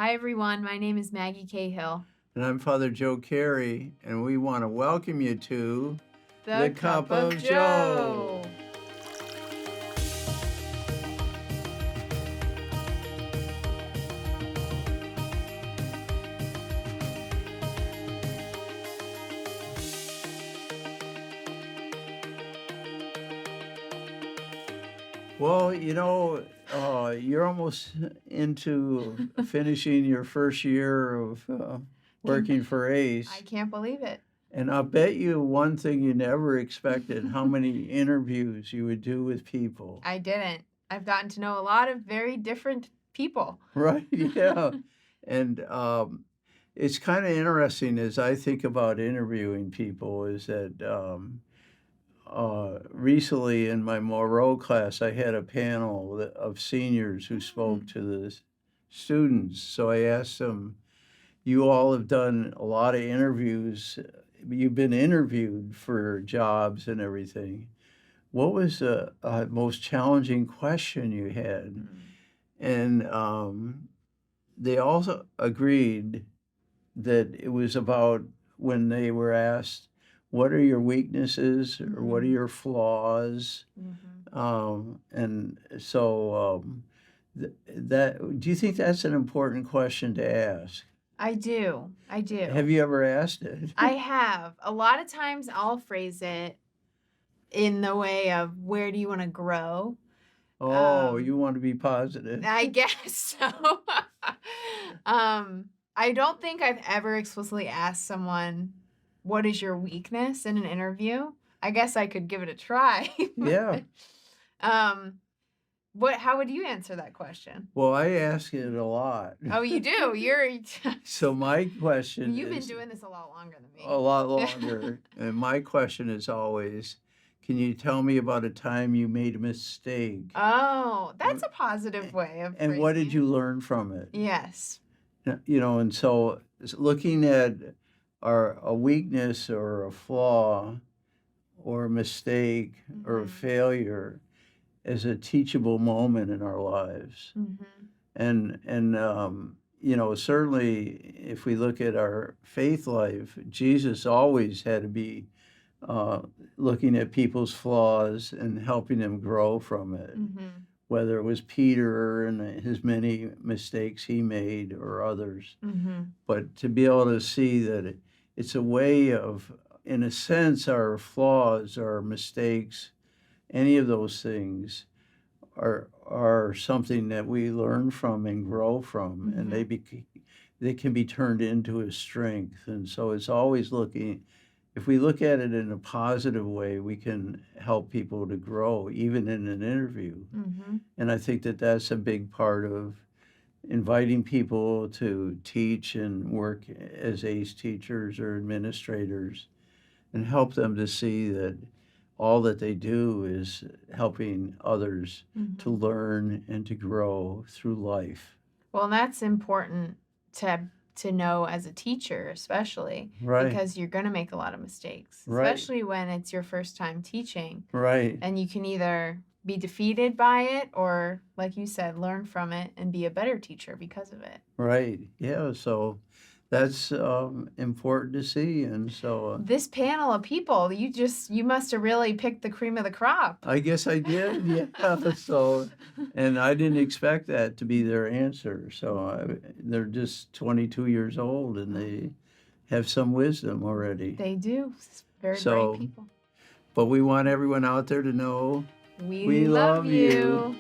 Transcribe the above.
Hi, everyone. My name is Maggie Cahill. And I'm Father Joe Carey, and we want to welcome you to The Cup of Joe. Well, you're almost into finishing your first year of working for ACE. I can't believe it. And I'll bet you one thing you never expected, how many interviews you would do with people. I didn't. I've gotten to know a lot of very different people. Right, yeah. And it's kind of interesting as I think about interviewing people is that recently in my Moreau class, I had a panel of seniors who spoke to the students. So I asked them, you all have done a lot of interviews. You've been interviewed for jobs and everything. What was the most challenging question you had? And they also agreed that it was about when they were asked, what are your weaknesses or what are your flaws? And so that, do you think that's an important question to ask? I do. Have you ever asked it? I have. A lot of times I'll phrase it in the way of, where do you want to grow? Oh, you want to be positive. I guess so. I don't think I've ever explicitly asked someone, what is your weakness in an interview? I guess I could give it a try. Yeah. How would you answer that question? Well, I ask it a lot. Oh, you do? So my question You've is... been doing this a lot longer than me. A lot longer. And my question is always, can you tell me about a time you made a mistake? Oh, that's a positive way of And what did phrasing you learn from it? Yes. And so looking at a weakness or a flaw or a mistake or a failure as a teachable moment in our lives. And certainly if we look at our faith life, Jesus always had to be looking at people's flaws and helping them grow from it, whether it was Peter and his many mistakes he made or others. But to be able to see that it's a way of, in a sense, our flaws, our mistakes, any of those things are something that we learn from and grow from, and they can be turned into a strength. And so it's always looking, if we look at it in a positive way, we can help people to grow, even in an interview. And I think that that's a big part of inviting people to teach and work as ACE teachers or administrators and help them to see that all that they do is helping others to learn and to grow through life. Well, that's important to know as a teacher, especially, because you're going to make a lot of mistakes, especially when it's your first time teaching. And you can either be defeated by it or, like you said, learn from it and be a better teacher because of it. Yeah, so that's important to see. And so this panel of people, you must have really picked the cream of the crop. I guess I did. Yeah. So, and I didn't expect that to be their answer. So they're just 22 years old and they have some wisdom already. They do. Very bright people. But we want everyone out there to know we love you.